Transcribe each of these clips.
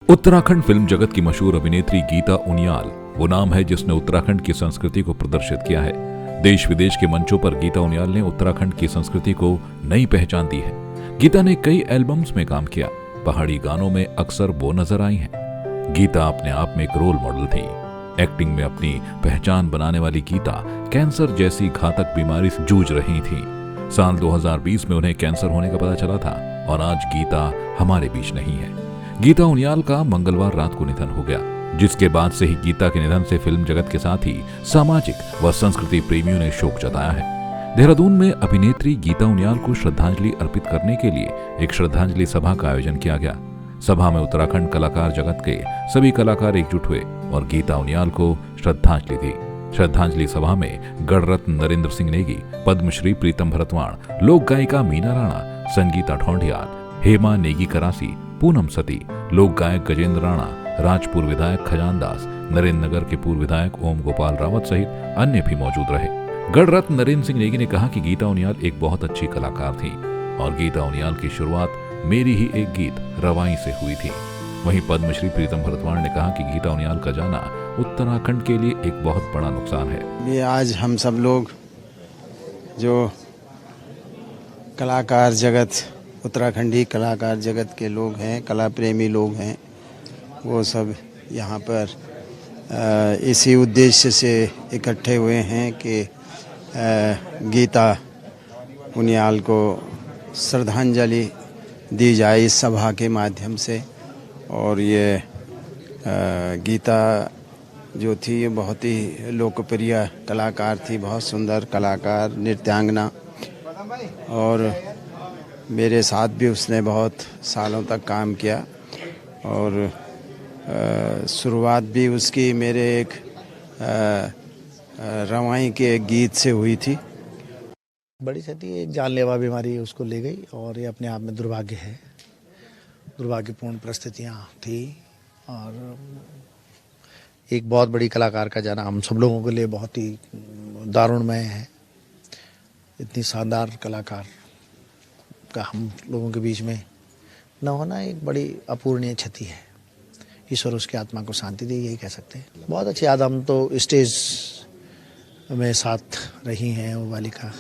Uttarakhand film जगत की मशहूर अभिनेत्री गीता उनियाल वो नाम है जिसने उत्तराखंड की संस्कृति को प्रदर्शित किया है। देश विदेश के मंचों पर गीता उनियाल ने उत्तराखंड की संस्कृति को नई पहचान दी है। गीता ने कई एल्बम्स में काम किया। पहाड़ी गानों में अक्सर वो नजर आई हैं। गीता अपने आप में एक रोल मॉडल थी। एक्टिंग में अपनी पहचान बनाने वाली गीता कैंसर जैसी घातक बीमारी से जूझ रही थी। साल 2020 में उन्हें कैंसर होने का पता चला था और आज गीता हमारे बीच नहीं है। गीता उनियाल का मंगलवार रात को निधन हो गया, जिसके बाद से ही गीता के निधन से फिल्म जगत के साथ ही सामाजिक व संस्कृति प्रेमियों ने शोक जताया है। देहरादून में अभिनेत्री गीता उनियाल को श्रद्धांजलि अर्पित करने के लिए एक श्रद्धांजलि सभा का आयोजन किया गया। सभा में उत्तराखंड कलाकार जगत के सभी कलाकार एकजुट हुए और गीता उनियाल को श्रद्धांजलि दी। श्रद्धांजलि सभा में गणरत्न नरेंद्र सिंह नेगी, पद्मश्री प्रीतम भरतवाण, लोक गायिका मीना राणा, संगीता ठौंडियाल, हेमा नेगी करासी, पूनम सती, लोक गायक गजेंद्र राणा, राजपुर विधायक खजानदास, नरेंद्र नगर के पूर्व विधायक ओम गोपाल रावत सहित अन्य भी मौजूद रहे। गणरत्न नरेंद्र सिंह नेगी ने कहा कि गीता उनियाल एक बहुत अच्छी कलाकार थी और गीता उनियाल की शुरुआत मेरी ही एक गीत रवाई से हुई थी। वहीं पद्मश्री प्रीतम भरतवाण ने कहा कि गीता उनियाल का जाना उत्तराखंड के लिए एक बहुत बड़ा नुकसान है। ये आज हम सब लोग जो कलाकार जगत, उत्तराखंडी कलाकार जगत के लोग हैं, कला प्रेमी लोग हैं, वो सब यहाँ पर इसी उद्देश्य से इकट्ठे हुए हैं कि गीता उनियाल को श्रद्धांजलि दी जाए इस सभा के माध्यम से। और ये गीता जो थी ये बहुत ही लोकप्रिय कलाकार थी, बहुत सुंदर कलाकार, नृत्यांगना, और मेरे साथ भी उसने बहुत सालों तक काम किया। और शुरुआत भी उसकी मेरे एक रवाई के एक गीत से हुई थी। बड़ी क्षति, एक जानलेवा बीमारी उसको ले गई और ये अपने आप में दुर्भाग्य है, दुर्भाग्यपूर्ण परिस्थितियाँ थी। और एक बहुत बड़ी कलाकार का जाना हम सब लोगों के लिए बहुत ही दारुणमय है। इतनी शानदार कलाकार का हम लोगों के बीच में न होना एक बड़ी अपूर्णीय क्षति है। ईश्वर उसकी आत्मा को शांति दे, यही कह सकते हैं। बहुत अच्छी याद, हम तो स्टेज में साथ रही हैं वो बालिका,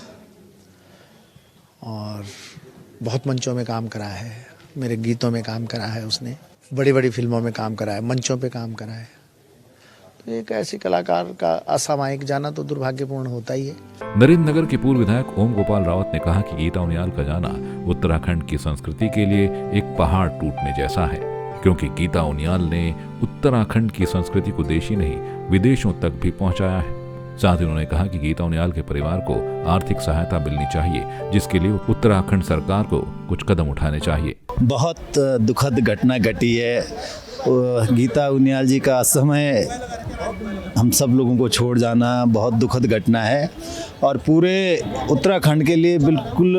और बहुत मंचों में काम करा है, मेरे गीतों में काम करा है, उसने बड़ी बड़ी फिल्मों में काम करा है, मंचों पे काम करा है। तो एक ऐसी कलाकार का असामयिक जाना तो दुर्भाग्यपूर्ण होता ही है। नरेंद्र नगर के पूर्व विधायक ओम गोपाल रावत ने कहा कि गीता उनियाल का जाना उत्तराखंड की संस्कृति के लिए एक पहाड़ टूटने जैसा है, क्योंकि गीता उनियाल ने उत्तराखंड की संस्कृति को देश ही नहीं विदेशों तक भी पहुंचाया है। साथ ही उन्होंने कहा कि गीता उनियाल के परिवार को आर्थिक सहायता मिलनी चाहिए, जिसके लिए उत्तराखंड सरकार को कुछ कदम उठाने चाहिए। बहुत दुखद घटना घटी है। गीता उनियाल जी का असमय हम सब लोगों को छोड़ जाना बहुत दुखद घटना है और पूरे उत्तराखंड के लिए बिल्कुल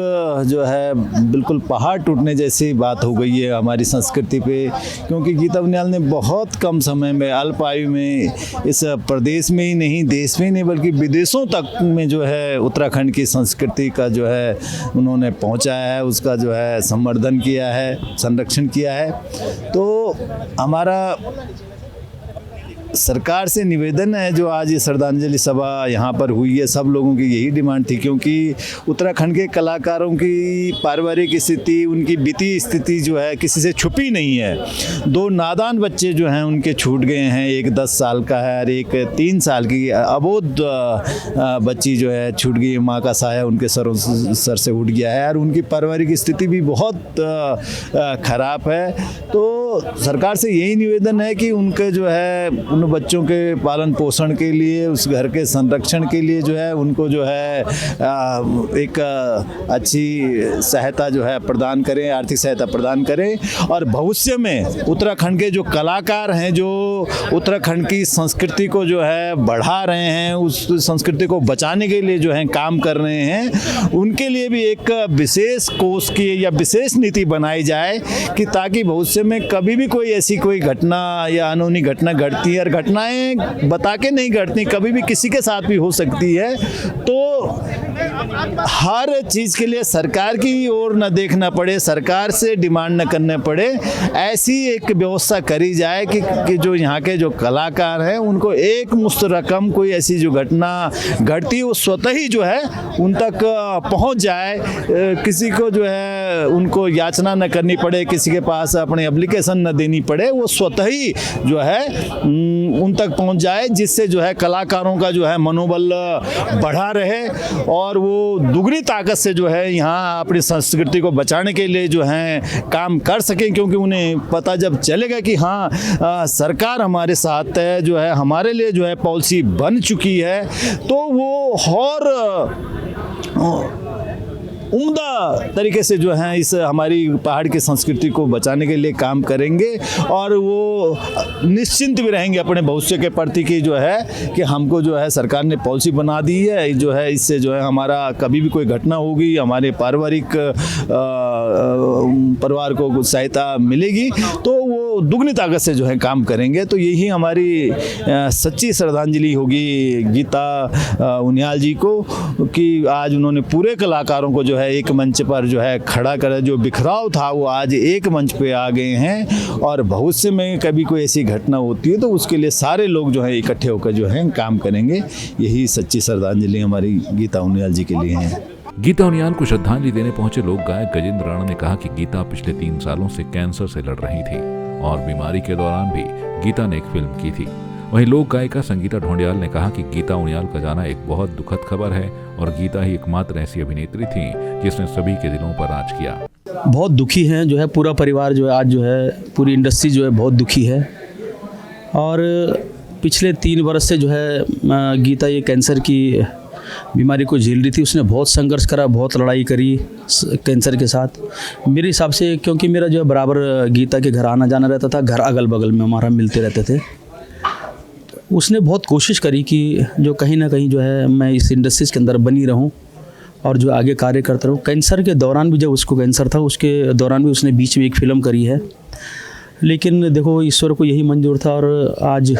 जो है बिल्कुल पहाड़ टूटने जैसी बात हो गई है हमारी संस्कृति पे, क्योंकि गीता उनियाल ने बहुत कम समय में, अल्प आयु में, इस प्रदेश में ही नहीं, देश में ही नहीं बल्कि विदेशों तक में जो है उत्तराखंड की संस्कृति का जो है उन्होंने पहुंचाया है, उसका जो है संवर्धन किया है, संरक्षण किया है। तो हमारा सरकार से निवेदन है, जो आज ये श्रद्धांजलि सभा यहाँ पर हुई है, सब लोगों की यही डिमांड थी, क्योंकि उत्तराखंड के कलाकारों की पारिवारिक स्थिति, उनकी वित्तीय स्थिति जो है किसी से छुपी नहीं है। 2 नादान बच्चे जो हैं उनके छूट गए हैं, एक 10 साल का है और एक 3 साल की अबोध बच्ची जो है छूट गई। माँ का साया उनके सर से उठ गया है और उनकी पारिवारिक स्थिति भी बहुत खराब है। तो सरकार से यही निवेदन है कि उनके जो है उन बच्चों के पालन पोषण के लिए, उस घर के संरक्षण के लिए जो है उनको जो है एक अच्छी सहायता जो है प्रदान करें, आर्थिक सहायता प्रदान करें। और भविष्य में उत्तराखंड के जो कलाकार हैं, जो उत्तराखंड की संस्कृति को जो है बढ़ा रहे हैं, उस संस्कृति को बचाने के लिए जो है काम कर रहे हैं, उनके लिए भी एक विशेष कोष की या विशेष नीति बनाई जाए कि ताकि भविष्य में कभी भी कोई ऐसी कोई घटना या अनहोनी घटना घटती है, और घटनाएं बता के नहीं घटती, कभी भी किसी के साथ भी हो सकती है, तो हर चीज़ के लिए सरकार की ओर न देखना पड़े, सरकार से डिमांड न करने पड़े, ऐसी एक व्यवस्था करी जाए कि जो यहाँ के जो कलाकार हैं उनको एक मुश्त रकम, कोई ऐसी जो घटना घटती है वो स्वतः ही जो है उन तक पहुँच जाए, किसी को जो है उनको याचना न करनी पड़े, किसी के पास अपने एप्लीकेशन न देनी पड़े, वो स्वतः ही जो है उन तक पहुँच जाए, जिससे जो है कलाकारों का जो है मनोबल बढ़ा रहे और वो दुगनी ताकत से जो है यहाँ अपनी संस्कृति को बचाने के लिए जो है काम कर सकें, क्योंकि उन्हें पता जब चलेगा कि हाँ सरकार हमारे साथ है, जो है हमारे लिए जो है पॉलिसी बन चुकी है, तो वो और उम्दा तरीके से जो है इस हमारी पहाड़ की संस्कृति को बचाने के लिए काम करेंगे, और वो निश्चिंत भी रहेंगे अपने भविष्य के प्रति कि जो है कि हमको जो है सरकार ने पॉलिसी बना दी है, जो है इससे जो है हमारा कभी भी कोई घटना होगी हमारे पारिवारिक परिवार को कुछ सहायता मिलेगी, तो वो दुगनी ताकत से जो है काम करेंगे। तो यही हमारी सच्ची श्रद्धांजलि होगी गीता उनियाल जी को, कि आज उन्होंने पूरे कलाकारों को जो है एक मंच पर जो है खड़ा कर, जो बिखराव था वो आज एक मंच पे आ गए हैं, और भविष्य में कभी कोई ऐसी घटना होती है तो उसके लिए सारे लोग जो है इकट्ठे होकर जो है काम करेंगे। यही सच्ची श्रद्धांजलि हमारी गीता उनियाल जी के लिए है। गीता उनियाल को श्रद्धांजलि देने पहुंचे लोक गायक गजेंद्र राणा ने कहा कि गीता पिछले 3 सालों से कैंसर से लड़ रही थी और बीमारी के दौरान भी गीता ने एक फिल्म की थी। वहीं लोक गायिका संगीता ढोंडियाल ने कहा कि गीता उनियाल का जाना एक बहुत दुखद खबर है और गीता ही एकमात्र ऐसी अभिनेत्री थी जिसने सभी के दिलों पर राज किया। बहुत दुखी हैं, जो है पूरा परिवार जो है आज जो है पूरी इंडस्ट्री जो है बहुत दुखी है, और पिछले 3 वर्ष से जो है गीता ये कैंसर की बीमारी को झेल रही थी। उसने बहुत संघर्ष करा, बहुत लड़ाई करी कैंसर के साथ। मेरे हिसाब से क्योंकि मेरा जो है बराबर गीता के घर आना जाना रहता था, घर अगल बगल में हमारा मिलते रहते थे, उसने बहुत कोशिश करी कि जो कहीं ना कहीं जो है मैं इस इंडस्ट्रीज़ के अंदर बनी रहूं और जो आगे कार्य करता रहूं। कैंसर के दौरान भी, जब उसको कैंसर था उसके दौरान भी उसने बीच में एक फ़िल्म करी है, लेकिन देखो ईश्वर को यही मंजूर था, और आज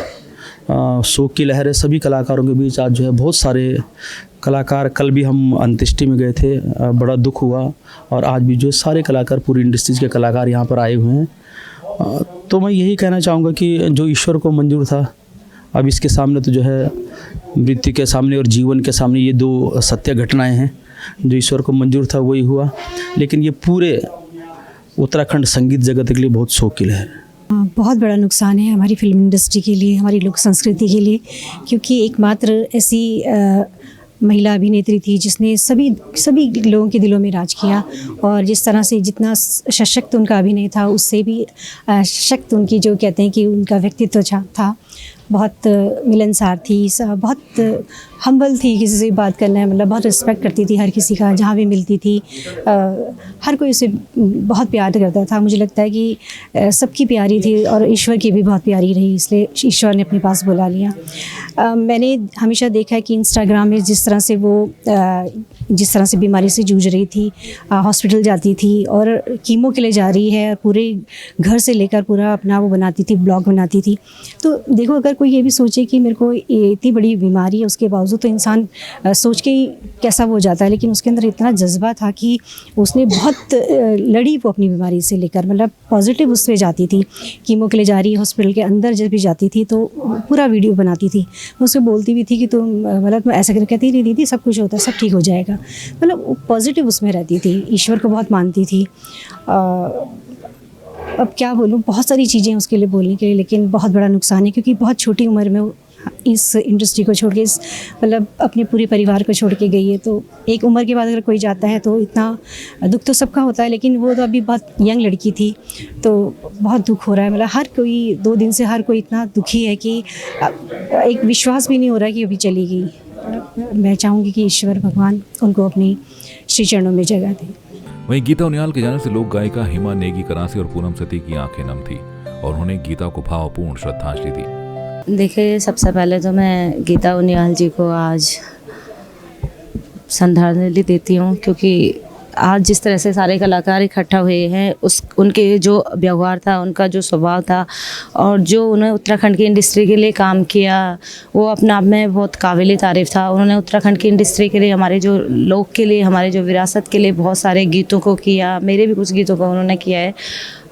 शोक की लहर है सभी कलाकारों के बीच। आज जो है बहुत सारे कलाकार, कल भी हम अंत्येष्टि में गए थे, बड़ा दुख हुआ, और आज भी जो है सारे कलाकार, पूरी इंडस्ट्रीज़ के कलाकार यहाँ पर आए हुए हैं। तो मैं यही कहना चाहूँगा कि जो ईश्वर को मंजूर था, अब इसके सामने तो जो है मृत्यु के सामने और जीवन के सामने ये 2 सत्य घटनाएं हैं। जो ईश्वर को मंजूर था वही हुआ, लेकिन ये पूरे उत्तराखंड संगीत जगत के लिए बहुत शोक की लहर है। बहुत बड़ा नुकसान है हमारी फिल्म इंडस्ट्री के लिए, हमारी लोक संस्कृति के लिए, क्योंकि एकमात्र ऐसी महिला अभिनेत्री थी जिसने सभी लोगों के दिलों में राज किया, और जिस तरह से जितना सशक्त उनका अभिनय था उससे भी सशक्त उनकी जो कहते हैं कि उनका व्यक्तित्व था। बहुत मिलनसार थी, बहुत हम्बल थी, किसी से बात करना है मतलब बहुत रिस्पेक्ट करती थी हर किसी का, जहाँ भी मिलती थी हर कोई उसे बहुत प्यार करता था। मुझे लगता है कि सबकी प्यारी थी और ईश्वर की भी बहुत प्यारी रही, इसलिए ईश्वर ने अपने पास बुला लिया। मैंने हमेशा देखा है कि इंस्टाग्राम में जिस तरह से बीमारी से जूझ रही थी, हॉस्पिटल जाती थी और कीमो के लिए जा रही है, पूरे घर से लेकर पूरा अपना वो बनाती थी, ब्लॉग बनाती थी। तो देखो, अगर कोई ये भी सोचे कि मेरे को इतनी बड़ी बीमारी है, उसके बावजूद तो इंसान सोच के ही कैसा वो जाता है, लेकिन उसके अंदर इतना जज्बा था कि उसने बहुत लड़ी वो अपनी बीमारी से लेकर, मतलब पॉजिटिव उस पर जाती थी। कीमो के लिए जा रही है, हॉस्पिटल के अंदर जब भी जाती थी तो पूरा वीडियो बनाती थी। मैं उससे बोलती भी थी कि तुम मतलब ऐसा कर कहती नहीं, दीदी सब कुछ होता है, सब ठीक हो जाएगा, मतलब पॉजिटिव उसमें रहती थी, ईश्वर को बहुत मानती थी। अब क्या बोलूँ, बहुत सारी चीज़ें उसके लिए बोलने के लिए, लेकिन बहुत बड़ा नुकसान है क्योंकि बहुत छोटी उम्र में वो इस इंडस्ट्री को छोड़ के, इस मतलब अपने पूरे परिवार को छोड़ के गई है। तो एक उम्र के बाद अगर कोई जाता है तो इतना दुख तो सबका होता है, लेकिन वो तो अभी बहुत यंग लड़की थी, तो बहुत दुख हो रहा है। मतलब हर कोई 2 दिन से हर कोई इतना दुखी है कि एक विश्वास भी नहीं हो रहा कि अभी चली गई। मैं चाहूँगी कि ईश्वर भगवान उनको अपनी श्री चरणों में जगह दे। वहीं गीता उनियाल के जाने से लोक गायिका हिमा नेगी करासी और पूनम सती की आंखें नम थी और उन्होंने गीता को भावपूर्ण श्रद्धांजलि दी। देखिए, सबसे पहले तो मैं गीता उनियाल जी को आज श्रद्धांजलि देती हूँ, क्योंकि आज जिस तरह से सारे कलाकार इकट्ठा हुए हैं, उनके जो व्यवहार था, उनका जो स्वभाव था और जो उन्होंने उत्तराखंड की इंडस्ट्री के लिए काम किया, वो अपने आप में बहुत काबिल तारीफ़ था। उन्होंने उत्तराखंड की इंडस्ट्री के लिए, हमारे जो लोग के लिए, हमारे जो विरासत के लिए बहुत सारे गीतों को किया। मेरे भी कुछ गीतों को उन्होंने किया है।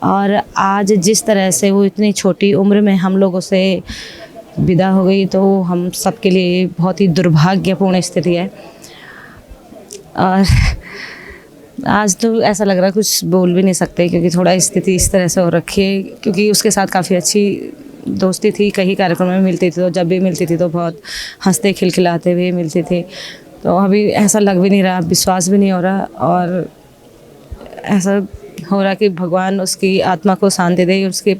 और आज जिस तरह से वो इतनी छोटी उम्र में हम लोगों से विदा हो गई, तो हम सब के लिए बहुत ही दुर्भाग्यपूर्ण स्थिति है। और आज तो ऐसा लग रहा है कुछ बोल भी नहीं सकते, क्योंकि थोड़ा स्थिति इस तरह से हो रखी है। क्योंकि उसके साथ काफ़ी अच्छी दोस्ती थी, कई कार्यक्रम में मिलती थी, तो जब भी मिलती थी तो बहुत हंसते खिलखिलाते हुए मिलती थी। तो अभी ऐसा लग भी नहीं रहा, विश्वास भी नहीं हो रहा, और ऐसा हो रहा कि भगवान उसकी आत्मा को शांति दे, उसके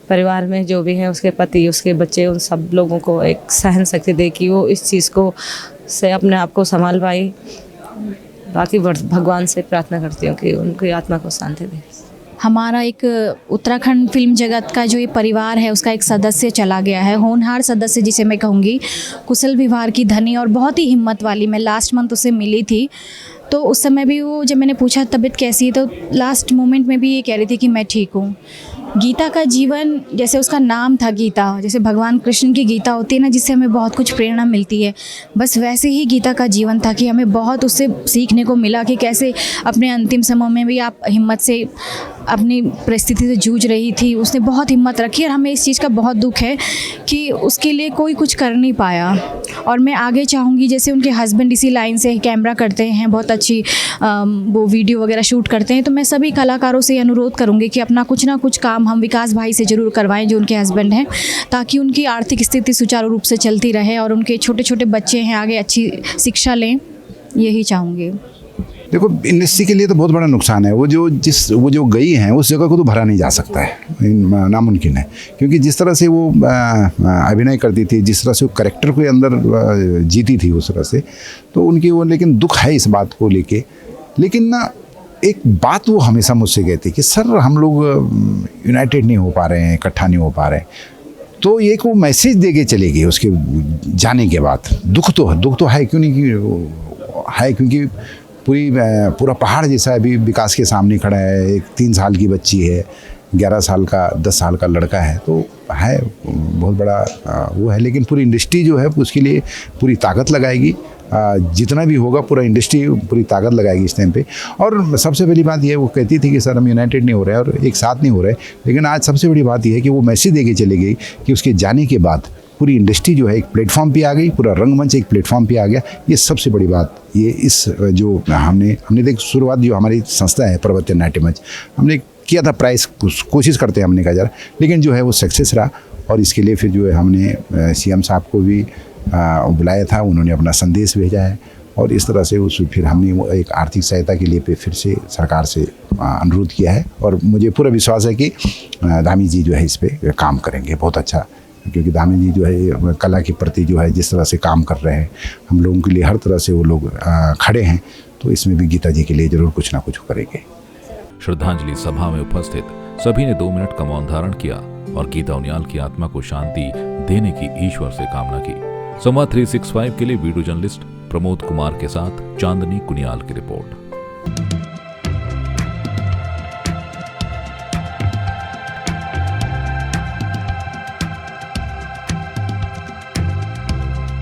परिवार में जो भी हैं, उसके पति, उसके बच्चे, उन सब लोगों को एक सहन शक्ति दे कि वो इस चीज़ को से अपने आप को संभाल पाए। बाकी भगवान से प्रार्थना करती हूँ कि उनकी आत्मा को शांति दे। हमारा एक उत्तराखंड फिल्म जगत का जो ये परिवार है, उसका एक सदस्य चला गया है, होनहार सदस्य जिसे मैं कहूँगी, कुशल व्यवहार की धनी और बहुत ही हिम्मत वाली। मैं लास्ट मंथ उससे मिली थी, तो उस समय भी वो, जब मैंने पूछा तबीयत कैसी है, तो लास्ट मोमेंट में भी ये कह रही थी कि मैं ठीक हूँ। गीता का जीवन, जैसे उसका नाम था गीता, जैसे भगवान कृष्ण की गीता होती है ना, जिससे हमें बहुत कुछ प्रेरणा मिलती है, बस वैसे ही गीता का जीवन था कि हमें बहुत उससे सीखने को मिला कि कैसे अपने अंतिम समय में भी आप हिम्मत से अपनी परिस्थिति से जूझ रही थी। उसने बहुत हिम्मत रखी और हमें इस चीज़ का बहुत दुख है कि उसके लिए कोई कुछ कर नहीं पाया। और मैं आगे चाहूँगी, जैसे उनके हस्बैंड इसी लाइन से कैमरा करते हैं, बहुत अच्छी वो वीडियो वगैरह शूट करते हैं, तो मैं सभी कलाकारों से अनुरोध करूँगी कि अपना कुछ ना कुछ काम हम विकास भाई से ज़रूर करवाएं, जो उनके हस्बैंड हैं, ताकि उनकी आर्थिक स्थिति सुचारू रूप से चलती रहे और उनके छोटे छोटे बच्चे हैं, आगे अच्छी शिक्षा लें, यही चाहूँगी। देखो, इंडस्ट्री के लिए तो बहुत बड़ा नुकसान है। वो जो गई हैं उस जगह को तो भरा नहीं जा सकता है, नामुमकिन है। क्योंकि जिस तरह से वो अभिनय करती थी, जिस तरह से वो कैरेक्टर के अंदर जीती थी उस तरह से, तो उनकी वो, लेकिन दुख है इस बात को लेके। लेकिन ना, एक बात वो हमेशा मुझसे कहती कि सर, हम लोग यूनाइटेड नहीं हो पा रहे हैं, इकट्ठा नहीं हो पा रहे हैं। तो एक वो मैसेज दे के चली गई उसके जाने के बाद। दुख तो है, क्यों नहीं है, क्योंकि पूरा पहाड़ जैसा अभी विकास के सामने खड़ा है। एक 3 साल की बच्ची है, 11 साल का, 10 साल का लड़का है, तो है बहुत बड़ा वो है। लेकिन पूरी इंडस्ट्री जो है उसके लिए पूरी ताकत लगाएगी, जितना भी होगा पूरा इंडस्ट्री पूरी ताकत लगाएगी इस टाइम पे। और सबसे पहली बात ये, वो कहती थी कि सर हम यूनाइटेड नहीं हो रहे और एक साथ नहीं हो रहे, लेकिन आज सबसे बड़ी बात ये है कि वो मैसेज दे के चली गई कि उसके जाने के बाद पूरी इंडस्ट्री जो है एक प्लेटफॉर्म पे आ गई, पूरा रंगमंच एक प्लेटफॉर्म पे आ गया। ये सबसे बड़ी बात, ये इस जो हमने देख शुरुआत जो हमारी संस्था है प्रवर्तन नाट्य मंच, हमने किया था प्राइस, कोशिश करते हैं हमने कहा जरा, लेकिन जो है वो सक्सेस रहा। और इसके लिए फिर जो है हमने सीएम साहब को भी बुलाया था, उन्होंने अपना संदेश भेजा है। और इस तरह से फिर हमने एक आर्थिक सहायता के लिए फिर से सरकार से अनुरोध किया है। और मुझे पूरा विश्वास है कि धामी जी जो है इस पर काम करेंगे बहुत अच्छा, क्योंकि धामी जी जो है कला के प्रति जो है जिस तरह से काम कर रहे हैं, हम लोगों के लिए हर तरह से वो लोग खड़े हैं, तो इसमें भी गीता जी के लिए जरूर कुछ ना कुछ करेंगे। श्रद्धांजलि सभा में उपस्थित सभी ने 2 मिनट का मौन धारण किया और गीता उनियाल की आत्मा को शांति देने की ईश्वर से कामना की। संवाद 365 के लिए वीडियो जर्नलिस्ट प्रमोद कुमार के साथ चांदनी कुनियाल की रिपोर्ट।